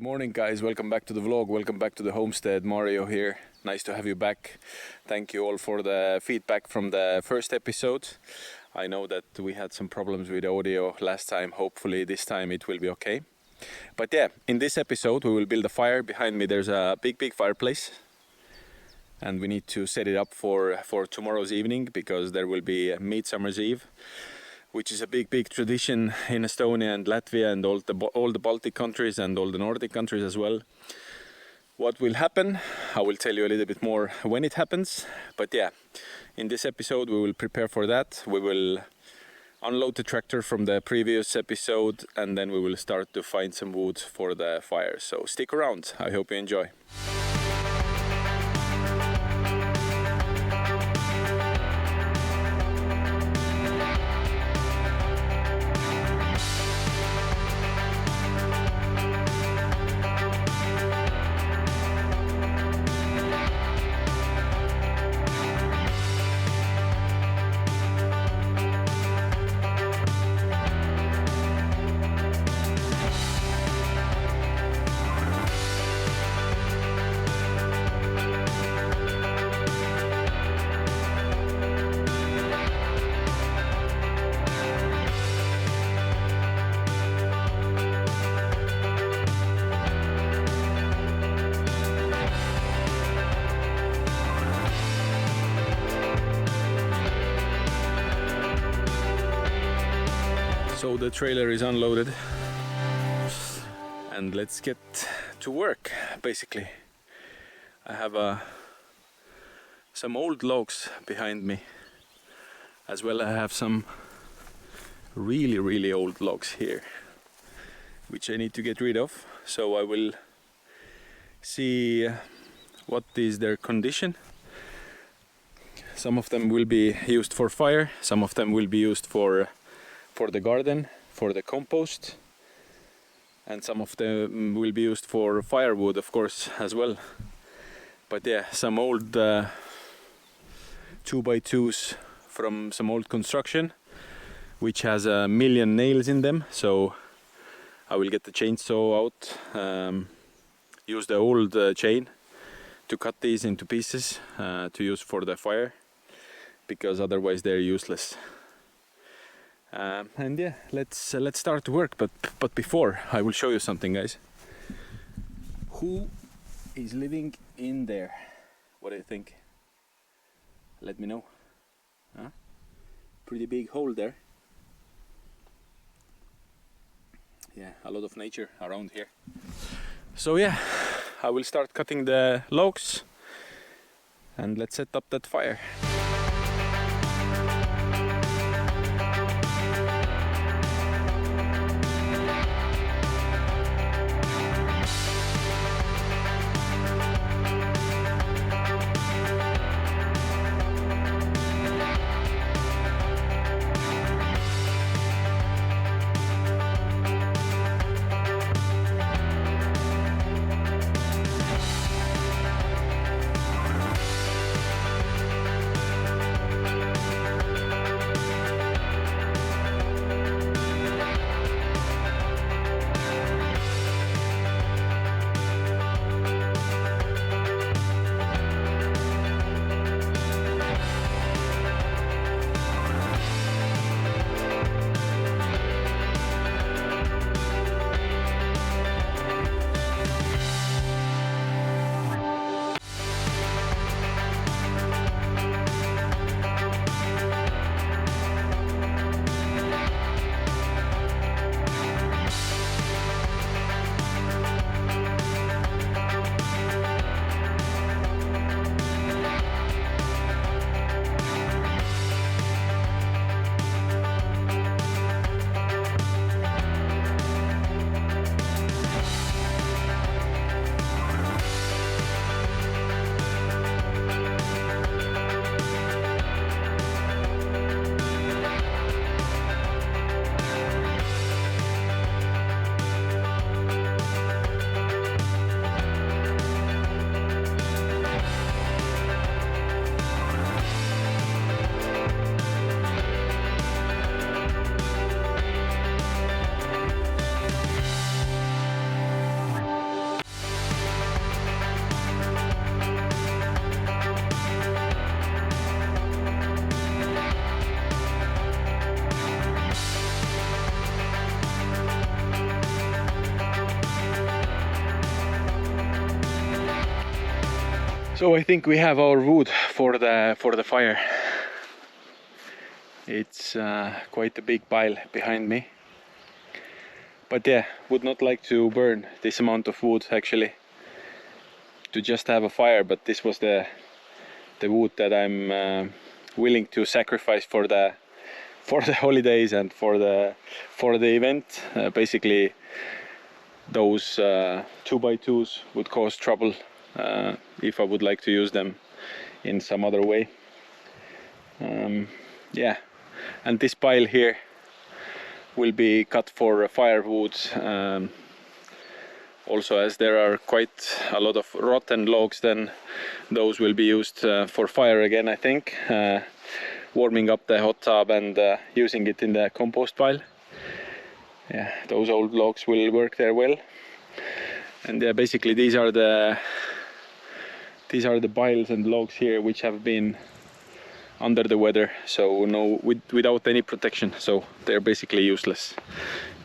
morning, guys. Welcome back to the vlog. Welcome back to the homestead. Mario here. Nice to have you back. Thank you all for the feedback from the first episode. I know that we had some problems with the audio last time. Hopefully this time it will be okay. But yeah, in this episode we will build a fire. Behind me there's a big fireplace. And we need to set it up for tomorrow's evening because there will be Midsummer's Eve, which is a big tradition in Estonia and Latvia and all the Baltic countries and all the Nordic countries as well. What will happen, I will tell you a little bit more when it happens. But yeah, in this episode we will prepare for that. We will unload the tractor from the previous episode and then we will start to find some wood for the fire. So stick around, I hope you enjoy. So the trailer is unloaded and let's get to work. Basically, I have some old logs behind me, as well I have some really old logs here which I need to get rid of. So I will see what is their condition. Some of them will be used for fire, some of them will be used for the garden, for the compost, and some of them will be used for firewood, of course, as well. But yeah, some old 2x2s from some old construction which has 1,000,000 nails in them, so I will get the chainsaw out, use the old chain to cut these into pieces to use for the fire, because otherwise they're useless. And yeah, let's start to work. But before, I will show you something, guys. Who is living in there? What do you think? Let me know. Huh? Pretty big hole there. Yeah, a lot of nature around here. So yeah, I will start cutting the logs and let's set up that fire. So I think we have our wood for the fire. It's quite a big pile behind me. But yeah, would not like to burn this amount of wood actually to just have a fire, but this was the wood that I'm willing to sacrifice for the holidays and for the event. Basically those 2x2s would cause trouble if I would like to use them in some other way. Yeah, and this pile here will be cut for firewood. Also, as there are quite a lot of rotten logs, then those will be used for fire again, I think. Warming up the hot tub and using it in the compost pile. Yeah, those old logs will work there well. And yeah, basically these are the piles and logs here which have been under the weather, so without any protection, so they're basically useless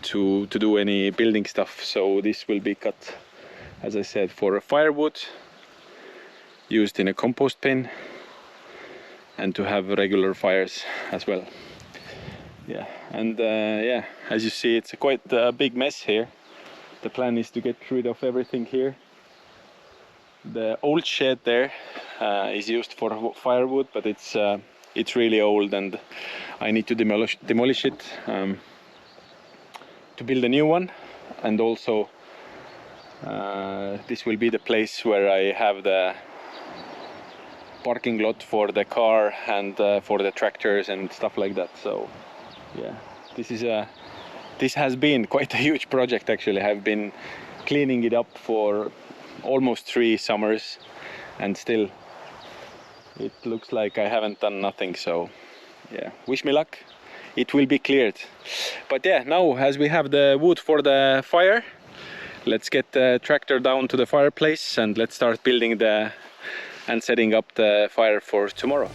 to do any building stuff. So this will be cut, as I said, for firewood, used in a compost bin, and to have regular fires as well. Yeah, and yeah, as you see, it's quite a big mess here. The plan is to get rid of everything here. The old shed there is used for firewood, but it's really old and I need to demolish it to build a new one. And also this will be the place where I have the parking lot for the car and for the tractors and stuff like that. So yeah, this has been quite a huge project actually. I've been cleaning it up for almost 3 summers and still it looks like I haven't done nothing. So yeah, wish me luck. It will be cleared. But yeah, now as we have the wood for the fire, let's get the tractor down to the fireplace and let's start building and setting up the fire for tomorrow.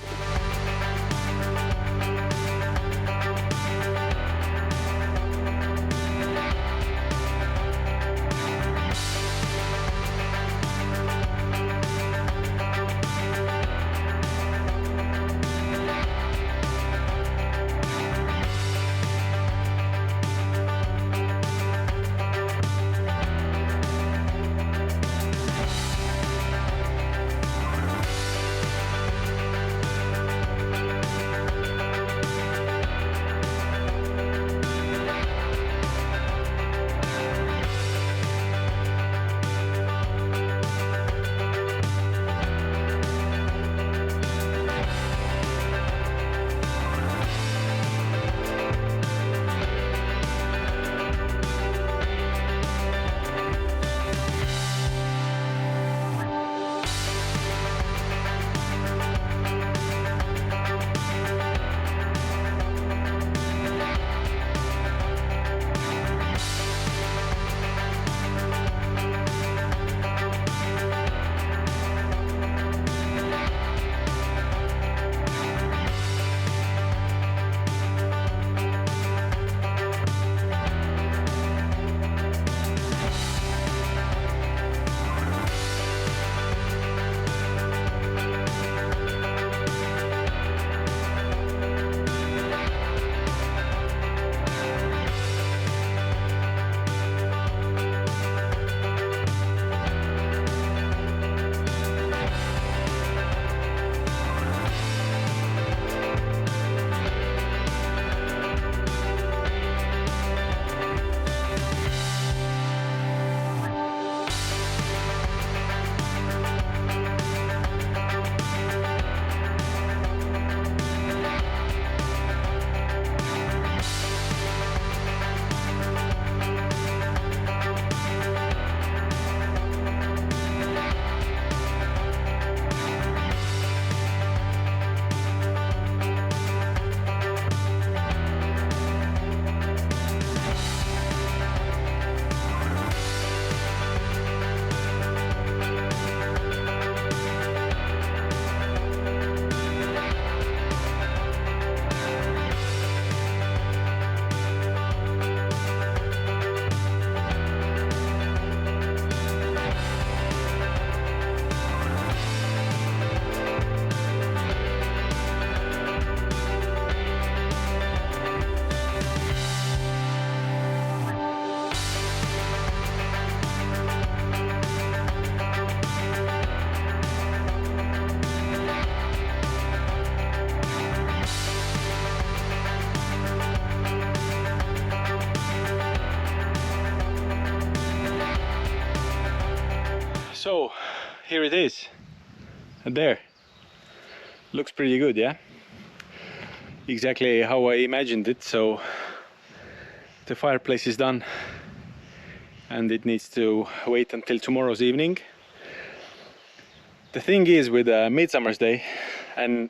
So here it is, there, looks pretty good, yeah, exactly how I imagined it. So the fireplace is done and it needs to wait until tomorrow's evening. The thing is with Midsummer's Day and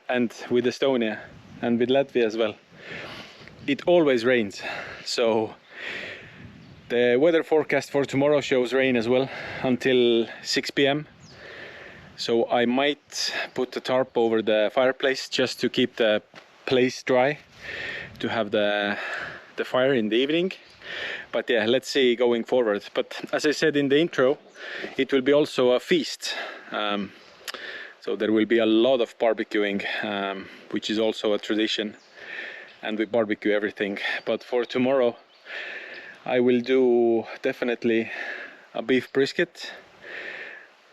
with Estonia and with Latvia as well, it always rains. So the weather forecast for tomorrow shows rain as well until 6 p.m. So I might put a tarp over the fireplace just to keep the place dry, to have the fire in the evening. But yeah, let's see going forward. But as I said in the intro, it will be also a feast. So there will be a lot of barbecuing, which is also a tradition, and we barbecue everything. But for tomorrow, I will do definitely a beef brisket,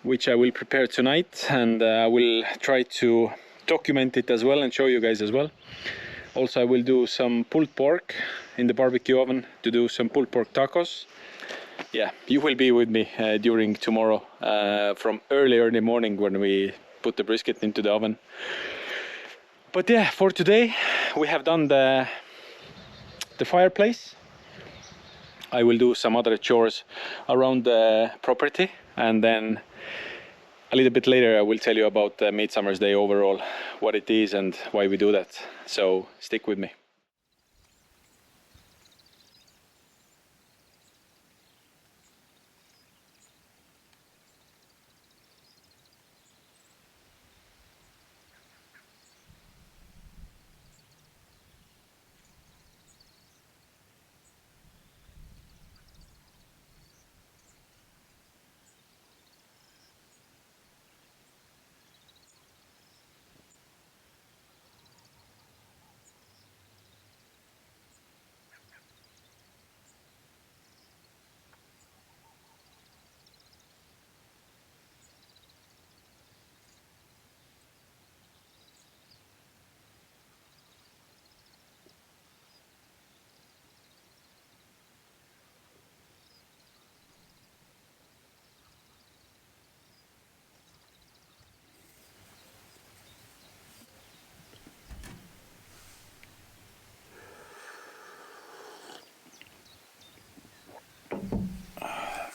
which I will prepare tonight, and I will try to document it as well and show you guys as well. Also, I will do some pulled pork in the barbecue oven to do some pulled pork tacos. Yeah, you will be with me during tomorrow from early morning when we put the brisket into the oven. But yeah, for today we have done the fireplace. I will do some other chores around the property, and then a little bit later I will tell you about the Midsummer's Day overall, what it is and why we do that. So stick with me.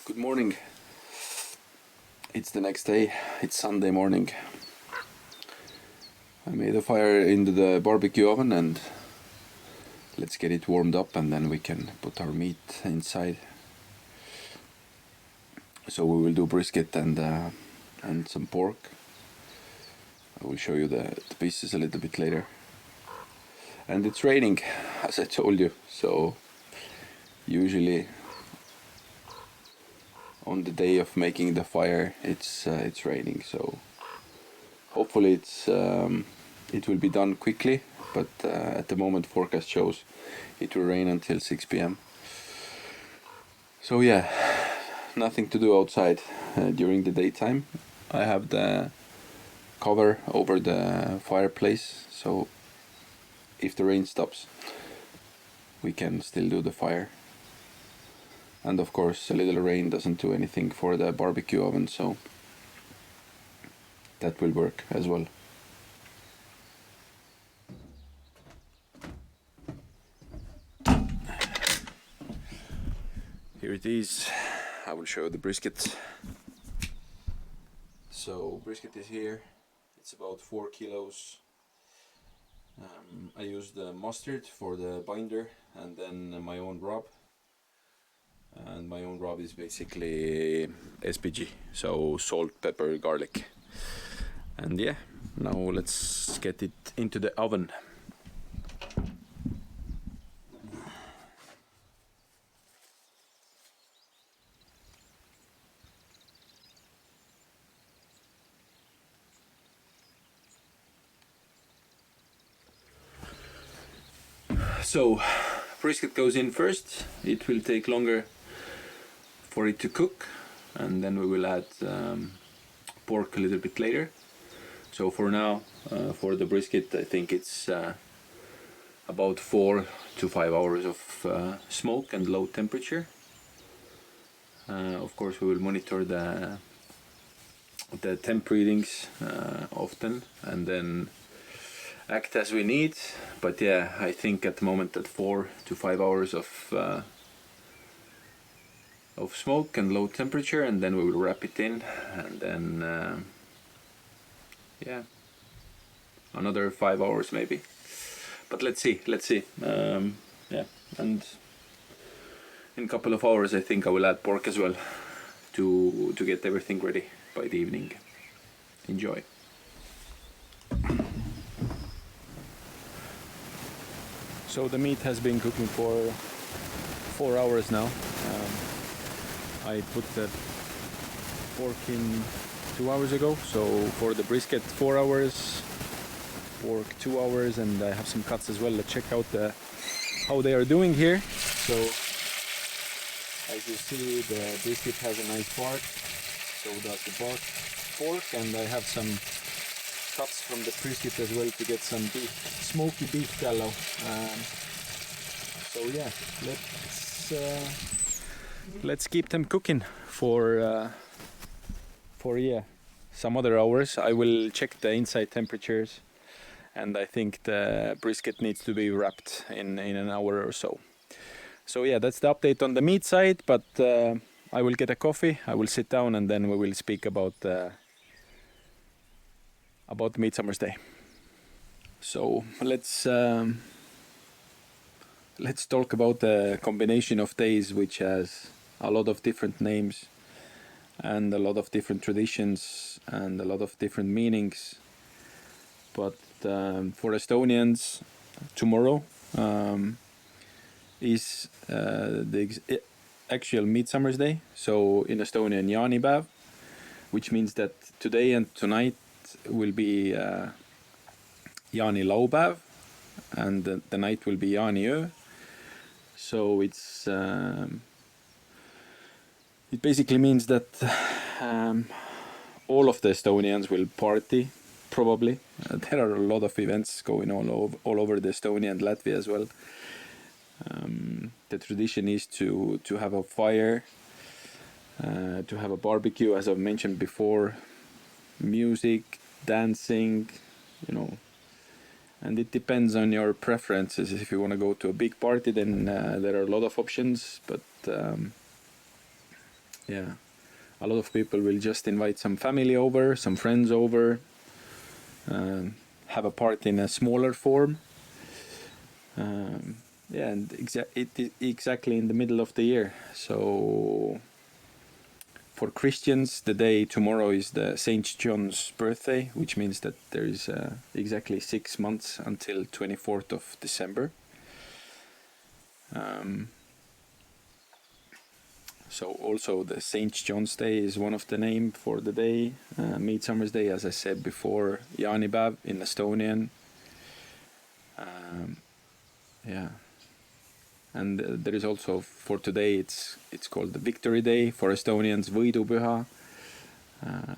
Good morning. It's the next day. It's Sunday morning. I made a fire into the barbecue oven and let's get it warmed up, and then we can put our meat inside. So we will do brisket and some pork. I will show you the pieces a little bit later. And it's raining, as I told you. So usually on the day of making the fire, it's raining. So hopefully it will be done quickly. But at the moment, forecast shows it will rain until 6 p.m. So yeah, nothing to do outside during the daytime. I have the cover over the fireplace, so if the rain stops, we can still do the fire. And of course, a little rain doesn't do anything for the barbecue oven, so that will work as well. Here it is. I will show the brisket. So brisket is here. It's about 4 kilos. I use the mustard for the binder, and then my own rub. And my own rub is basically SPG, so salt, pepper, garlic. And yeah, now let's get it into the oven. So brisket goes in first. It will take longer for it to cook, and then we will add pork a little bit later. So for now, for the brisket, I think it's about 4 to 5 hours of smoke and low temperature. Of course, we will monitor the the temp readings often, and then act as we need. But yeah, I think at the moment that 4 to 5 hours of smoke and low temperature, and then we will wrap it in, and then yeah, another 5 hours maybe. But let's see. Yeah, and in a couple of hours I think I will add pork as well to get everything ready by the evening. Enjoy. So the meat has been cooking for 4 hours now. I put the pork in 2 hours ago, so for the brisket 4 hours, pork 2 hours, and I have some cuts as well. Let's check out how they are doing here. So as you see, the brisket has a nice bark, so does the pork, and I have some cuts from the brisket as well to get some smoky beef tallow. So yeah, let's keep them cooking for yeah, some other hours. I will check the inside temperatures, and I think the brisket needs to be wrapped in an hour or so. So yeah, that's the update on the meat side, but I will get a coffee, I will sit down, and then we will speak about Midsummer's Day. So let's talk about the combination of days, which has a lot of different names and a lot of different traditions and a lot of different meanings. But for Estonians, tomorrow is the actual Midsummer's Day. So in Estonian, Jaanipäev, which means that today and tonight will be jaanilaupäev, and the night will be jaaniöö. So it basically means that all of the Estonians will party, probably. There are a lot of events going on all over the Estonia and Latvia as well. The tradition is to have a fire, to have a barbecue, as I've mentioned before, music, dancing, and it depends on your preferences. If you want to go to a big party, then there are a lot of options, but yeah, a lot of people will just invite some family over, some friends over, have a party in a smaller form. Yeah, and exactly in the middle of the year. So for Christians, the day tomorrow is the Saint John's birthday, which means that there is exactly 6 months until 24th of December. So also the Saint John's Day is one of the name for the day. Midsummer's Day, as I said before, Jaanipäev in Estonian. Yeah. And there is also, for today, it's called the Victory Day. For Estonians, võidupüha,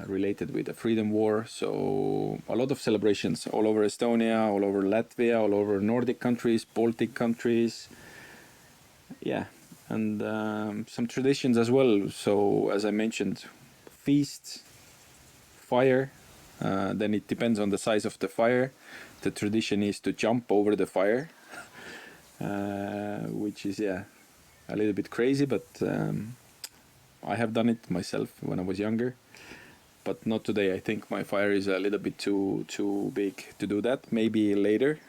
related with the Freedom War. So a lot of celebrations all over Estonia, all over Latvia, all over Nordic countries, Baltic countries. Yeah, and some traditions as well. So as I mentioned, feasts, fire. Then it depends on the size of the fire. The tradition is to jump over the fire. Which is, yeah, a little bit crazy, but I have done it myself when I was younger, but not today. I think my fire is a little bit too big to do that. Maybe later,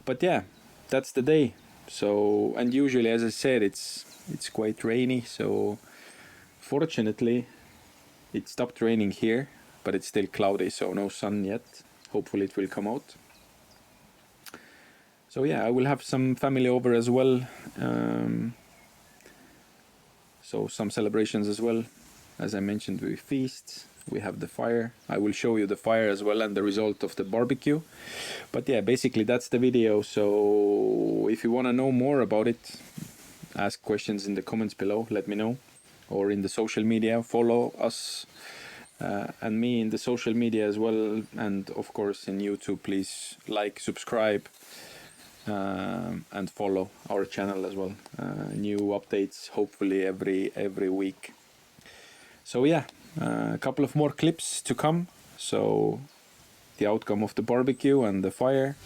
but yeah, that's the day. So, and usually, as I said, it's quite rainy. So fortunately, it stopped raining here, but it's still cloudy, so no sun yet. Hopefully it will come out. So yeah, I will have some family over as well. So some celebrations as well. As I mentioned, we feast, we have the fire. I will show you the fire as well and the result of the barbecue. But yeah, basically that's the video. So if you want to know more about it, ask questions in the comments below, let me know. Or in the social media, follow us and me in the social media as well. And of course in YouTube, please like, subscribe. And follow our channel as well. New updates hopefully every week. So yeah, A couple of more clips to come, so the outcome of the barbecue and the fire.